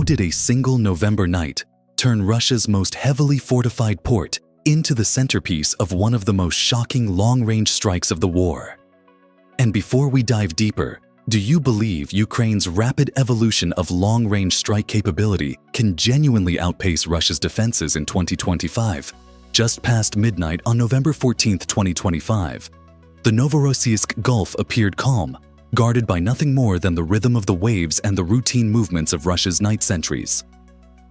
did a single November night turn Russia's most heavily fortified port into the centerpiece of one of the most shocking long-range strikes of the war? And before we dive deeper, do you believe Ukraine's rapid evolution of long-range strike capability can genuinely outpace Russia's defenses in 2025? Just past midnight on November 14, 2025, the Novorossiysk Gulf appeared calm, guarded by nothing more than the rhythm of the waves and the routine movements of Russia's night sentries.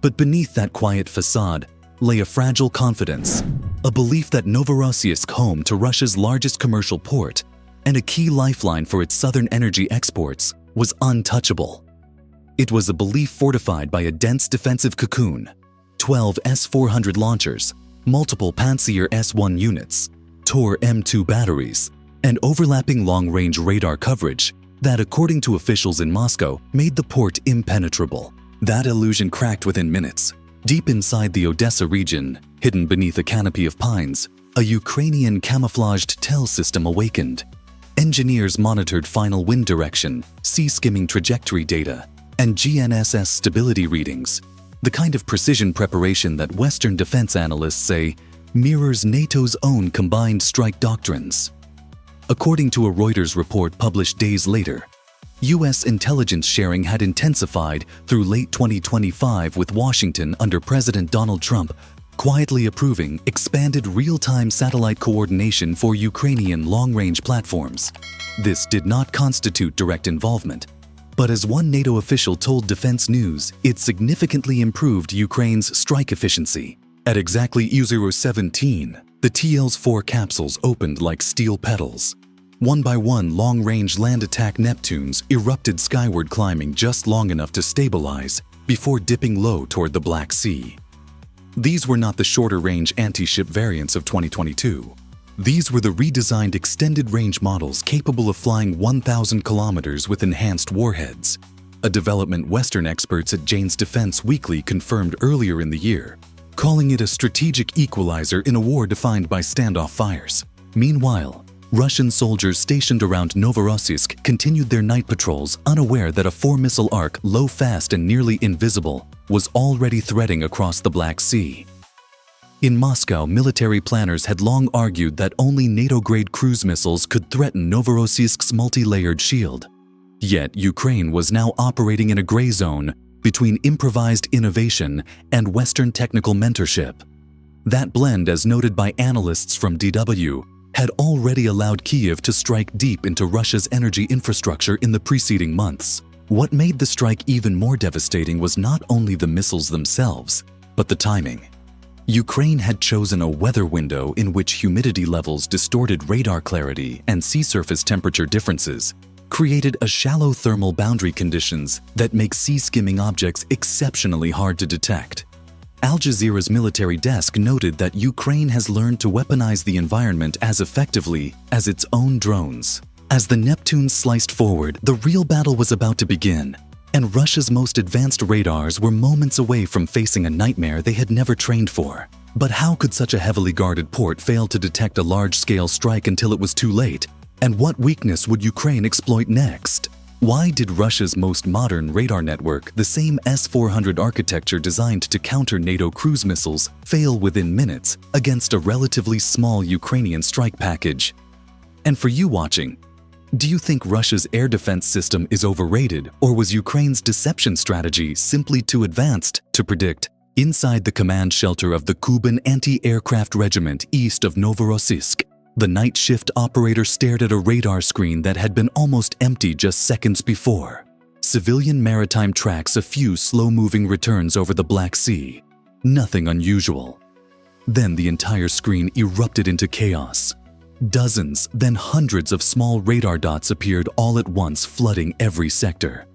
But beneath that quiet facade lay a fragile confidence, a belief that Novorossiysk, home to Russia's largest commercial port and a key lifeline for its southern energy exports, was untouchable. It was a belief fortified by a dense defensive cocoon, 12 S-400 launchers, multiple Pantsir S-1 units, Tor M2 batteries, and overlapping long-range radar coverage that, according to officials in Moscow, made the port impenetrable. That illusion cracked within minutes. Deep inside the Odessa region, hidden beneath a canopy of pines, a Ukrainian camouflaged tel system awakened. Engineers monitored final wind direction, sea skimming trajectory data, and GNSS stability readings, the kind of precision preparation that Western defense analysts say mirrors NATO's own combined strike doctrines. According to a Reuters report published days later, U.S. intelligence sharing had intensified through late 2025, with Washington under President Donald Trump quietly approving expanded real-time satellite coordination for Ukrainian long-range platforms. This did not constitute direct involvement, but as one NATO official told Defense News, it significantly improved Ukraine's strike efficiency. At exactly 0017, the TL's 4 capsules opened like steel petals. One by one, long-range land attack Neptunes erupted skyward, climbing just long enough to stabilize before dipping low toward the Black Sea. These were not the shorter-range anti-ship variants of 2022. These were the redesigned extended-range models capable of flying 1,000 kilometers with enhanced warheads, a development Western experts at Jane's Defense Weekly confirmed earlier in the year, calling it a strategic equalizer in a war defined by standoff fires. Meanwhile, Russian soldiers stationed around Novorossiysk continued their night patrols, unaware that a 4-missile arc, low, fast, and nearly invisible, was already threading across the Black Sea. In Moscow, military planners had long argued that only NATO-grade cruise missiles could threaten Novorossiysk's multi-layered shield. Yet, Ukraine was now operating in a gray zone between improvised innovation and Western technical mentorship. That blend, as noted by analysts from DW, had already allowed Kyiv to strike deep into Russia's energy infrastructure in the preceding months. What made the strike even more devastating was not only the missiles themselves, but the timing. Ukraine had chosen a weather window in which humidity levels distorted radar clarity and sea surface temperature differences, created a shallow thermal boundary conditions that make sea skimming objects exceptionally hard to detect. Al Jazeera's military desk noted that Ukraine has learned to weaponize the environment as effectively as its own drones. As the Neptunes sliced forward, the real battle was about to begin, and Russia's most advanced radars were moments away from facing a nightmare they had never trained for. But how could such a heavily guarded port fail to detect a large-scale strike until it was too late? And what weakness would Ukraine exploit next? Why did Russia's most modern radar network, the same S-400 architecture designed to counter NATO cruise missiles, fail within minutes against a relatively small Ukrainian strike package? And for you watching, do you think Russia's air defense system is overrated, or was Ukraine's deception strategy simply too advanced to predict? Inside the command shelter of the Kuban anti-aircraft regiment east of Novorossiysk, the night shift operator stared at a radar screen that had been almost empty just seconds before. Civilian maritime tracks a few slow-moving returns over the Black Sea. Nothing unusual. Then the entire screen erupted into chaos. Dozens, then hundreds of small radar dots appeared all at once, flooding every sector.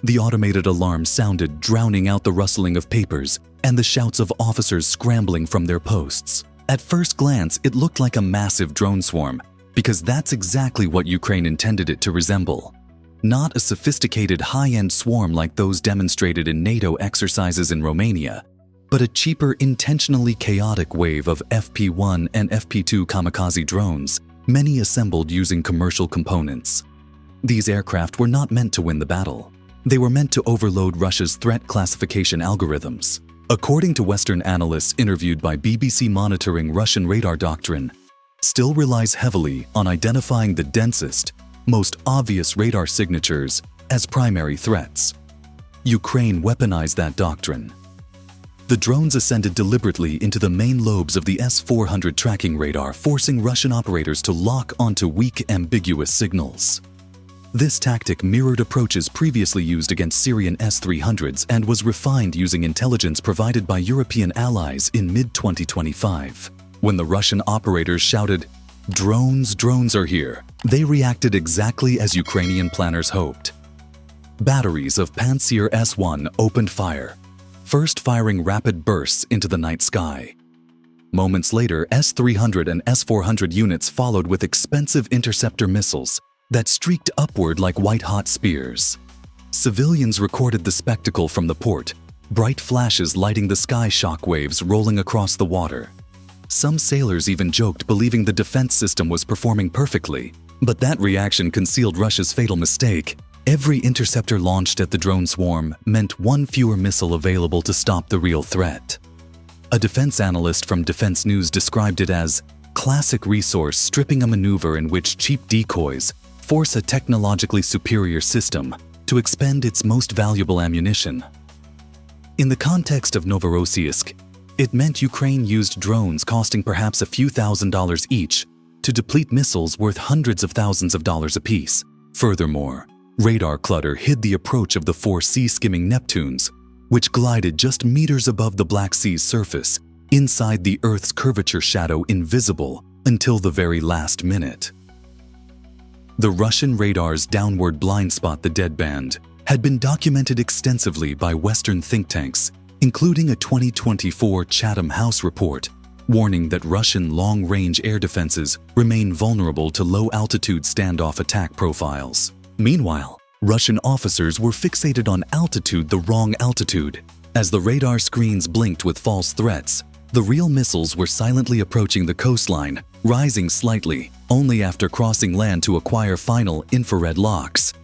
The automated alarm sounded, drowning out the rustling of papers and the shouts of officers scrambling from their posts. At first glance, it looked like a massive drone swarm, because that's exactly what Ukraine intended it to resemble. Not a sophisticated high-end swarm like those demonstrated in NATO exercises in Romania, but a cheaper, intentionally chaotic wave of FP-1 and FP-2 kamikaze drones, many assembled using commercial components. These aircraft were not meant to win the battle. They were meant to overload Russia's threat classification algorithms. According to Western analysts interviewed by BBC Monitoring, Russian radar doctrine still relies heavily on identifying the densest, most obvious radar signatures as primary threats. Ukraine weaponized that doctrine. The drones ascended deliberately into the main lobes of the S-400 tracking radar, forcing Russian operators to lock onto weak, ambiguous signals. This tactic mirrored approaches previously used against Syrian S-300s and was refined using intelligence provided by European allies in mid-2025. When the Russian operators shouted, "Drones, drones are here," they reacted exactly as Ukrainian planners hoped. Batteries of Pantsir S-1 opened fire, first firing rapid bursts into the night sky. Moments later, S-300 and S-400 units followed with expensive interceptor missiles that streaked upward like white-hot spears. Civilians recorded the spectacle from the port, bright flashes lighting the sky, shockwaves rolling across the water. Some sailors even joked, believing the defense system was performing perfectly. But that reaction concealed Russia's fatal mistake. Every interceptor launched at the drone swarm meant one fewer missile available to stop the real threat. A defense analyst from Defense News described it as classic resource stripping, a maneuver in which cheap decoys force a technologically superior system to expend its most valuable ammunition. In the context of Novorossiysk, it meant Ukraine used drones costing perhaps a few $1,000s each to deplete missiles worth hundreds of thousands of dollars apiece. Furthermore, radar clutter hid the approach of the 4 sea-skimming Neptunes, which glided just meters above the Black Sea's surface, inside the Earth's curvature shadow, invisible until the very last minute. The Russian radar's downward blind spot, the deadband, had been documented extensively by Western think tanks, including a 2024 Chatham House report warning that Russian long-range air defenses remain vulnerable to low-altitude standoff attack profiles. Meanwhile, Russian officers were fixated on altitude, the wrong altitude. As the radar screens blinked with false threats, the real missiles were silently approaching the coastline, rising slightly, only after crossing land to acquire final infrared locks.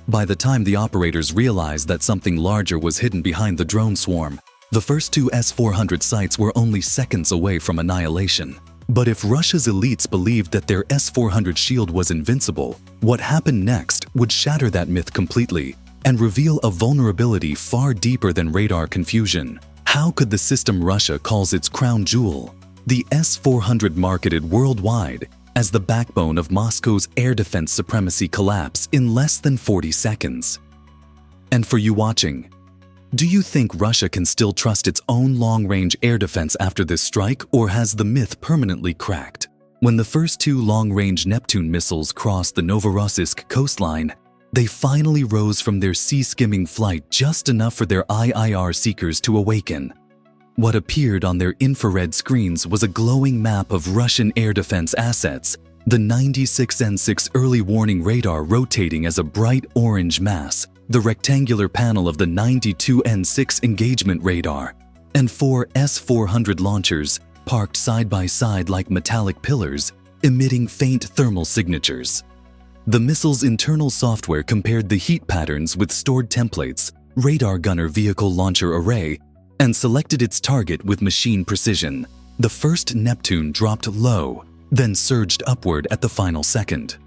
By the time the operators realized that something larger was hidden behind the drone swarm, the first 2 S-400 sites were only seconds away from annihilation. But if Russia's elites believed that their S-400 shield was invincible, what happened next would shatter that myth completely and reveal a vulnerability far deeper than radar confusion. How could the system Russia calls its crown jewel, the S-400, marketed worldwide as the backbone of Moscow's air defense supremacy, collapse in less than 40 seconds? And for you watching, do you think Russia can still trust its own long-range air defense after this strike, or has the myth permanently cracked? When the first 2 long-range Neptune missiles crossed the Novorossiysk coastline, they finally rose from their sea-skimming flight just enough for their IIR seekers to awaken. What appeared on their infrared screens was a glowing map of Russian air defense assets, the 96N6 early warning radar rotating as a bright orange mass, the rectangular panel of the 92N6 engagement radar, and 4 S-400 launchers parked side by side like metallic pillars, emitting faint thermal signatures. The missile's internal software compared the heat patterns with stored templates, radar gunner vehicle launcher array, and selected its target with machine precision. The first Neptune dropped low, then surged upward at the final second.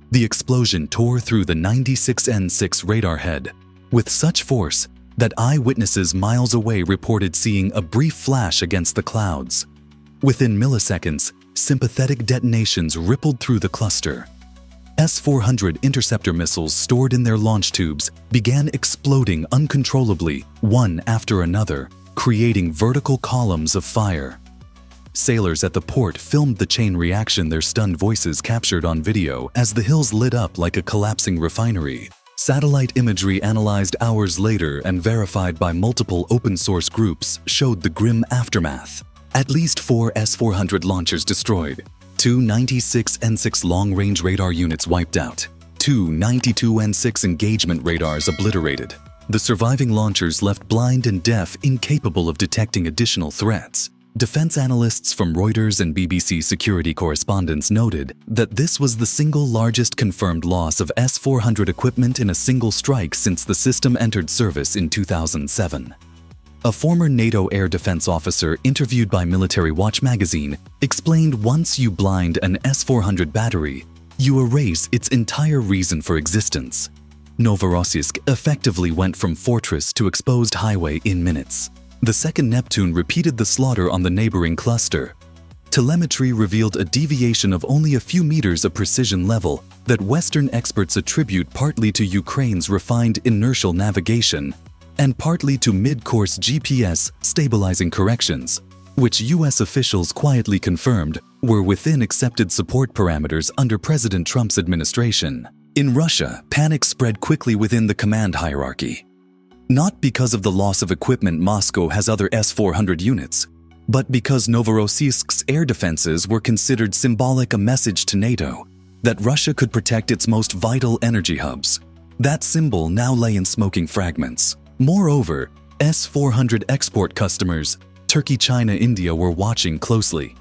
The explosion tore through the 96N6 radar head with such force that eyewitnesses miles away reported seeing a brief flash against the clouds. Within milliseconds, sympathetic detonations rippled through the cluster. S-400 interceptor missiles stored in their launch tubes began exploding uncontrollably, one after another, creating vertical columns of fire. Sailors at the port filmed the chain reaction, their stunned voices captured on video as the hills lit up like a collapsing refinery. Satellite imagery analyzed hours later and verified by multiple open-source groups showed the grim aftermath. At least 4 S-400 launchers destroyed, 2 96N6 long-range radar units wiped out, 2 92N6 engagement radars obliterated. The surviving launchers left blind and deaf, incapable of detecting additional threats. Defense analysts from Reuters and BBC security correspondents noted that this was the single largest confirmed loss of S-400 equipment in a single strike since the system entered service in 2007. A former NATO air defense officer interviewed by Military Watch magazine explained once you blind an S-400 battery, you erase its entire reason for existence. Novorossiysk effectively went from fortress to exposed highway in minutes. The second Neptune repeated the slaughter on the neighboring cluster. Telemetry revealed a deviation of only a few meters of precision level that Western experts attribute partly to Ukraine's refined inertial navigation and partly to mid-course GPS stabilizing corrections, which US officials quietly confirmed were within accepted support parameters under President Trump's administration. In Russia, panic spread quickly within the command hierarchy. Not because of the loss of equipment Moscow has other S-400 units, but because Novorossiysk's air defenses were considered symbolic a message to NATO that Russia could protect its most vital energy hubs. That symbol now lay in smoking fragments. Moreover, S-400 export customers, Turkey, China, India were watching closely.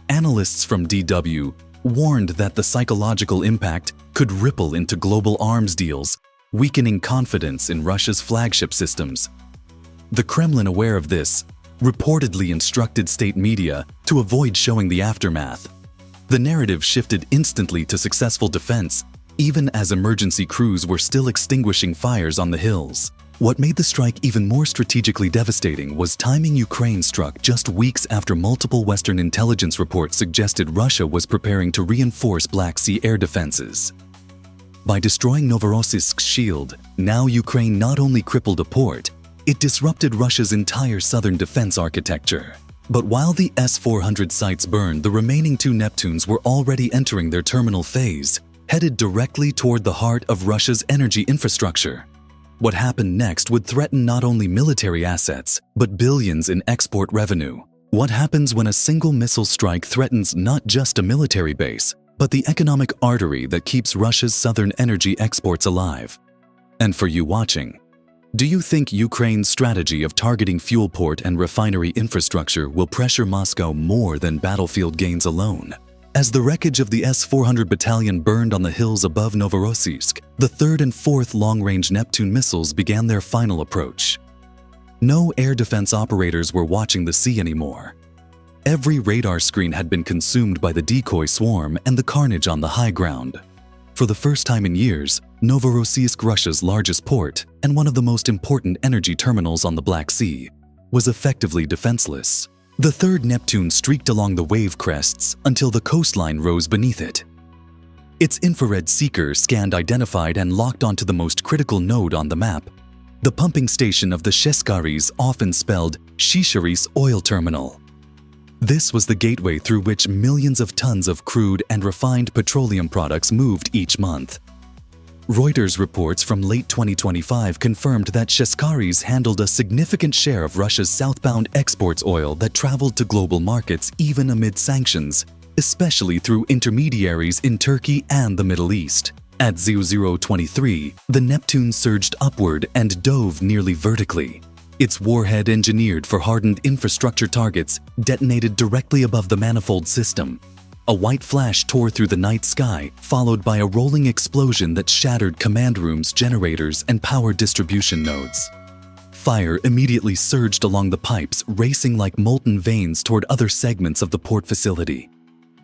Analysts from DW warned that the psychological impact could ripple into global arms deals, weakening confidence in Russia's flagship systems. The Kremlin, aware of this, reportedly instructed state media to avoid showing the aftermath. The narrative shifted instantly to successful defense, even as emergency crews were still extinguishing fires on the hills. What made the strike even more strategically devastating was timing. Ukraine struck just weeks after multiple Western intelligence reports suggested Russia was preparing to reinforce Black Sea air defenses. By destroying Novorossiysk's shield, now Ukraine not only crippled a port, it disrupted Russia's entire southern defense architecture. But while the S-400 sites burned, the remaining two Neptunes were already entering their terminal phase, headed directly toward the heart of Russia's energy infrastructure. What happened next would threaten not only military assets, but billions in export revenue. What happens when a single missile strike threatens not just a military base, but the economic artery that keeps Russia's southern energy exports alive? And for you watching, do you think Ukraine's strategy of targeting fuel port and refinery infrastructure will pressure Moscow more than battlefield gains alone? As the wreckage of the S-400 battalion burned on the hills above Novorossiysk, the third and fourth long-range Neptune missiles began their final approach. No air defense operators were watching the sea anymore. Every radar screen had been consumed by the decoy swarm and the carnage on the high ground. For the first time in years, Novorossiysk, Russia's largest port and one of the most important energy terminals on the Black Sea, was effectively defenseless. The third Neptune streaked along the wave crests until the coastline rose beneath it. Its infrared seeker scanned, identified, and locked onto the most critical node on the map, the pumping station of the Sheskharis, often spelled Shisharis oil terminal. This was the gateway through which millions of tons of crude and refined petroleum products moved each month. Reuters reports from late 2025 confirmed that Sheskharis handled a significant share of Russia's southbound exports oil that traveled to global markets even amid sanctions, especially through intermediaries in Turkey and the Middle East. At 0023, the Neptune surged upward and dove nearly vertically. Its warhead, engineered for hardened infrastructure targets, detonated directly above the manifold system. A white flash tore through the night sky, followed by a rolling explosion that shattered command rooms, generators, and power distribution nodes. Fire immediately surged along the pipes, racing like molten veins toward other segments of the port facility.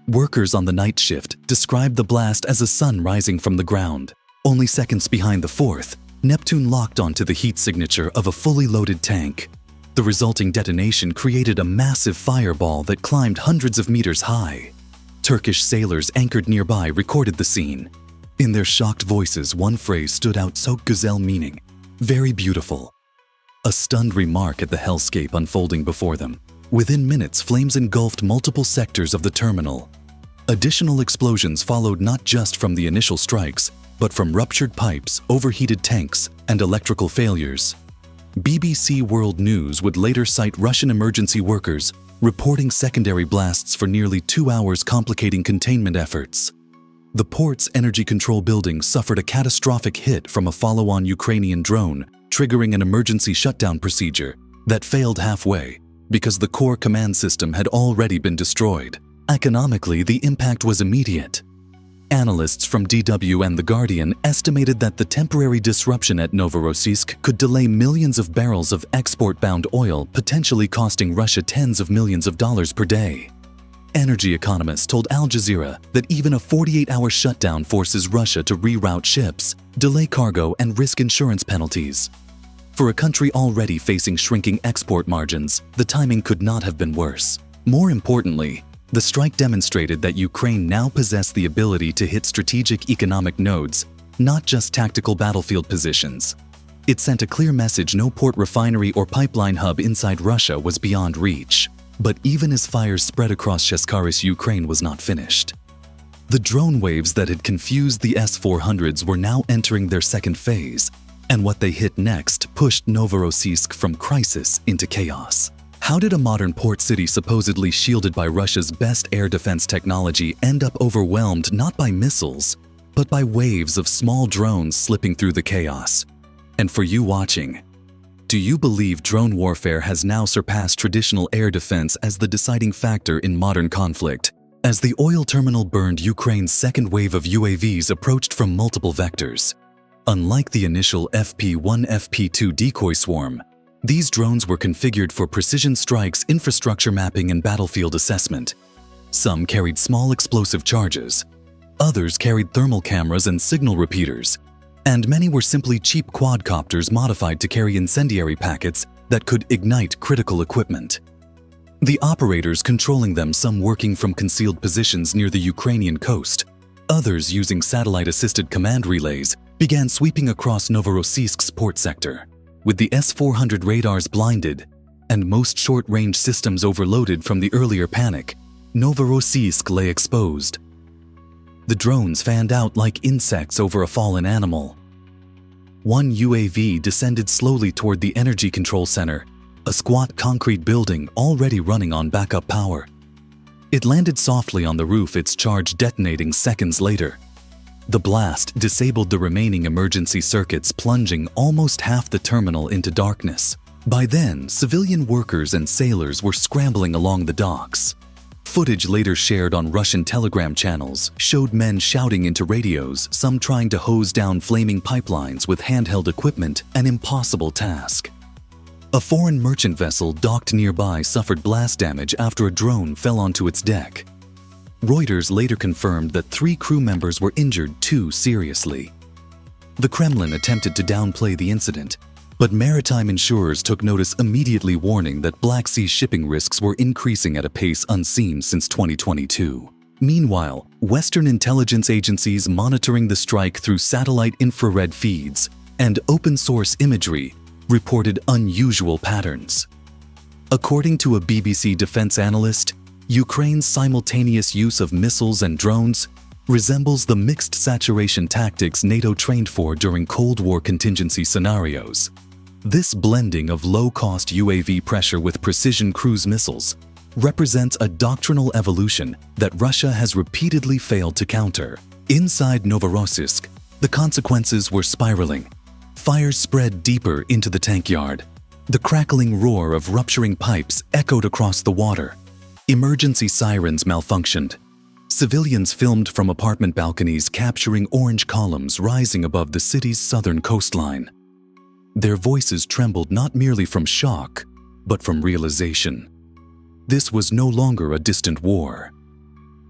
Workers on the night shift described the blast as a sun rising from the ground. Only seconds behind the fourth, Neptune locked onto the heat signature of a fully loaded tank. The resulting detonation created a massive fireball that climbed hundreds of meters high. Turkish sailors anchored nearby recorded the scene. In their shocked voices, one phrase stood out: so güzel, meaning very beautiful. A stunned remark at the hellscape unfolding before them. Within minutes, flames engulfed multiple sectors of the terminal. Additional explosions followed, not just from the initial strikes, but from ruptured pipes, overheated tanks, and electrical failures. BBC World News would later cite Russian emergency workers reporting secondary blasts for nearly 2 hours, complicating containment efforts. The port's energy control building suffered a catastrophic hit from a follow-on Ukrainian drone, triggering an emergency shutdown procedure that failed halfway. because the core command system had already been destroyed. Economically, the impact was immediate. Analysts from DW and The Guardian estimated that the temporary disruption at Novorossiysk could delay millions of barrels of export-bound oil, potentially costing Russia tens of millions of dollars per day. Energy economists told Al Jazeera that even a 48-hour shutdown forces Russia to reroute ships, delay cargo, and risk insurance penalties. For a country already facing shrinking export margins, the timing could not have been worse. More importantly, the strike demonstrated that Ukraine now possessed the ability to hit strategic economic nodes, not just tactical battlefield positions. It sent a clear message: no port, refinery, or pipeline hub inside Russia was beyond reach. But even as fires spread across Cheskharis, Ukraine was not finished. The drone waves that had confused the S-400s were now entering their second phase, and what they hit next pushed Novorossiysk from crisis into chaos. How did a modern port city supposedly shielded by Russia's best air defense technology end up overwhelmed not by missiles, but by waves of small drones slipping through the chaos? And for you watching, do you believe drone warfare has now surpassed traditional air defense as the deciding factor in modern conflict? As the oil terminal burned, Ukraine's second wave of UAVs approached from multiple vectors. Unlike the initial FP-1, FP-2 decoy swarm, these drones were configured for precision strikes, infrastructure mapping, and battlefield assessment. Some carried small explosive charges, others carried thermal cameras and signal repeaters, and many were simply cheap quadcopters modified to carry incendiary packets that could ignite critical equipment. The operators controlling them, some working from concealed positions near the Ukrainian coast, others using satellite-assisted command relays, began sweeping across Novorossiysk's port sector. With the S-400 radars blinded and most short-range systems overloaded from the earlier panic, Novorossiysk lay exposed. The drones fanned out like insects over a fallen animal. One UAV descended slowly toward the energy control center, a squat concrete building already running on backup power. It landed softly on the roof, its charge detonating seconds later. The blast disabled the remaining emergency circuits, plunging almost half the terminal into darkness. By then, civilian workers and sailors were scrambling along the docks. Footage later shared on Russian telegram channels showed men shouting into radios, some trying to hose down flaming pipelines with handheld equipment, an impossible task. A foreign merchant vessel docked nearby suffered blast damage after a drone fell onto its deck. Reuters later confirmed that 3 crew members were injured, 2 seriously. The Kremlin attempted to downplay the incident, but maritime insurers took notice immediately, warning that Black Sea shipping risks were increasing at a pace unseen since 2022. Meanwhile, Western intelligence agencies monitoring the strike through satellite infrared feeds and open-source imagery reported unusual patterns. According to a BBC defense analyst, Ukraine's simultaneous use of missiles and drones resembles the mixed saturation tactics NATO trained for during Cold War contingency scenarios. This blending of low-cost UAV pressure with precision cruise missiles represents a doctrinal evolution that Russia has repeatedly failed to counter. Inside Novorossiysk, the consequences were spiraling. Fires spread deeper into the tank yard. The crackling roar of rupturing pipes echoed across the water. Emergency sirens malfunctioned. Civilians filmed from apartment balconies, capturing orange columns rising above the city's southern coastline. Their voices trembled not merely from shock, but from realization. This was no longer a distant war.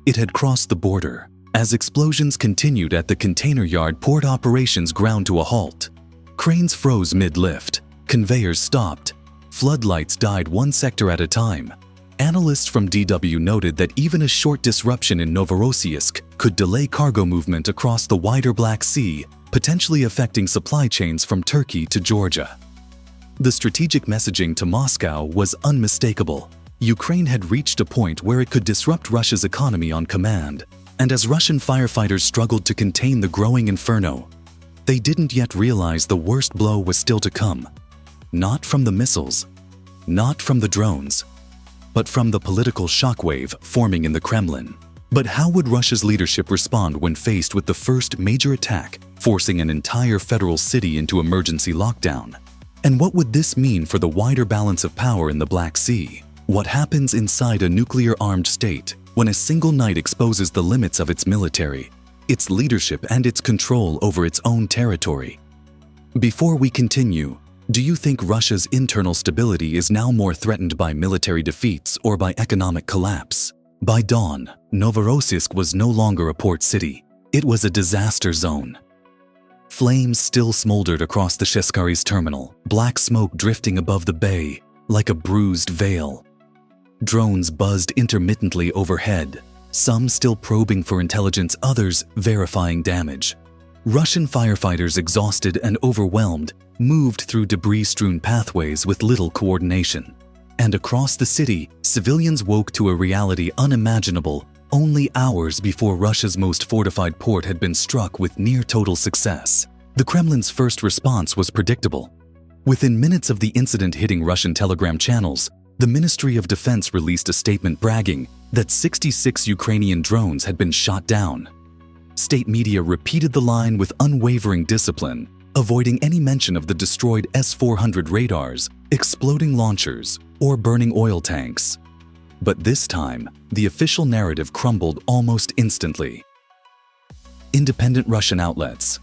It had crossed the border. As explosions continued at the container yard, port operations ground to a halt. Cranes froze mid-lift. Conveyors stopped. Floodlights died one sector at a time. Analysts from DW noted that even a short disruption in Novorossiysk could delay cargo movement across the wider Black Sea, potentially affecting supply chains from Turkey to Georgia. The strategic messaging to Moscow was unmistakable. Ukraine had reached a point where it could disrupt Russia's economy on command, and as Russian firefighters struggled to contain the growing inferno, they didn't yet realize the worst blow was still to come. Not from the missiles, not from the drones, but from the political shockwave forming in the Kremlin. But how would Russia's leadership respond when faced with the first major attack, forcing an entire federal city into emergency lockdown? And what would this mean for the wider balance of power in the Black Sea? What happens inside a nuclear-armed state when a single night exposes the limits of its military, its leadership, and its control over its own territory? Before we continue, do you think Russia's internal stability is now more threatened by military defeats or by economic collapse? By dawn, Novorossiysk was no longer a port city. It was a disaster zone. Flames still smoldered across the Sheskari's terminal, black smoke drifting above the bay like a bruised veil. Drones buzzed intermittently overhead, some still probing for intelligence, others verifying damage. Russian firefighters, exhausted and overwhelmed, moved through debris-strewn pathways with little coordination. And across the city, civilians woke to a reality unimaginable only hours before Russia's most fortified port had been struck with near-total success. The Kremlin's first response was predictable. Within minutes of the incident hitting Russian telegram channels, the Ministry of Defense released a statement bragging that 66 Ukrainian drones had been shot down. State media repeated the line with unwavering discipline, avoiding any mention of the destroyed S-400 radars, exploding launchers, or burning oil tanks. But this time, the official narrative crumbled almost instantly. Independent Russian outlets.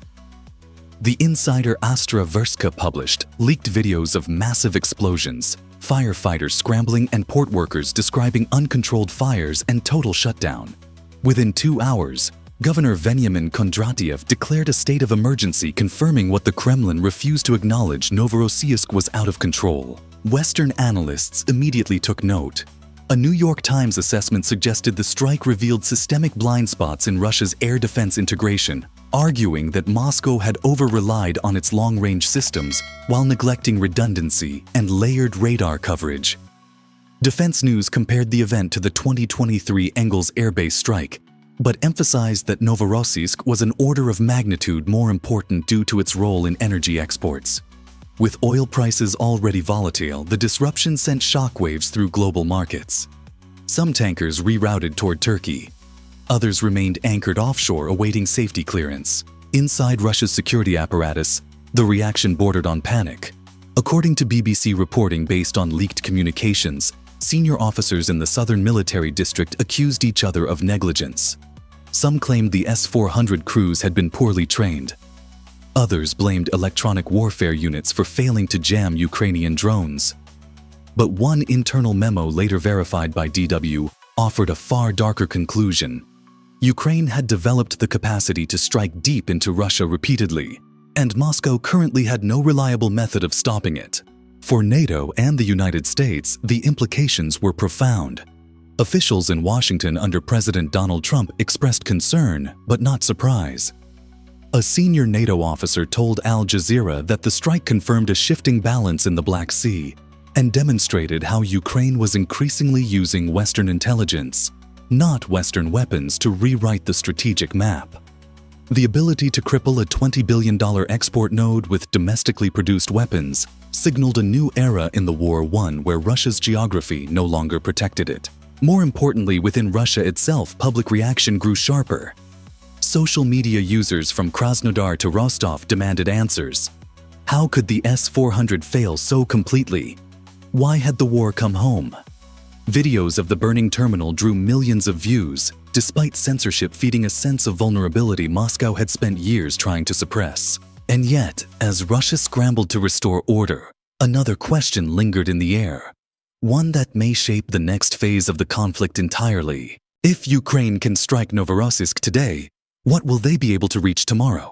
The insider Astra Verska published leaked videos of massive explosions, firefighters scrambling, and port workers describing uncontrolled fires and total shutdown. Within 2 hours, Governor Veniamin Kondratiev declared a state of emergency, confirming what the Kremlin refused to acknowledge: Novorossiysk was out of control. Western analysts immediately took note. A New York Times assessment suggested the strike revealed systemic blind spots in Russia's air defense integration, arguing that Moscow had over-relied on its long-range systems while neglecting redundancy and layered radar coverage. Defense News compared the event to the 2023 Engels Air Base strike, but emphasized that Novorossiysk was an order of magnitude more important due to its role in energy exports. With oil prices already volatile, the disruption sent shockwaves through global markets. Some tankers rerouted toward Turkey. Others remained anchored offshore awaiting safety clearance. Inside Russia's security apparatus, the reaction bordered on panic. According to BBC reporting based on leaked communications, senior officers in the southern military district accused each other of negligence. Some claimed the S-400 crews had been poorly trained. Others blamed electronic warfare units for failing to jam Ukrainian drones. But one internal memo, later verified by DW, offered a far darker conclusion. Ukraine had developed the capacity to strike deep into Russia repeatedly, and Moscow currently had no reliable method of stopping it. For NATO and the United States, the implications were profound. Officials in Washington under President Donald Trump expressed concern, but not surprise. A senior NATO officer told Al Jazeera that the strike confirmed a shifting balance in the Black Sea and demonstrated how Ukraine was increasingly using Western intelligence, not Western weapons, to rewrite the strategic map. The ability to cripple a $20 billion export node with domestically produced weapons signaled a new era in the war, one where Russia's geography no longer protected it. More importantly, within Russia itself, public reaction grew sharper. Social media users from Krasnodar to Rostov demanded answers. How could the S-400 fail so completely? Why had the war come home? Videos of the burning terminal drew millions of views, despite censorship feeding a sense of vulnerability Moscow had spent years trying to suppress. And yet, as Russia scrambled to restore order, another question lingered in the air, one that may shape the next phase of the conflict entirely. If Ukraine can strike Novorossiysk today, what will they be able to reach tomorrow?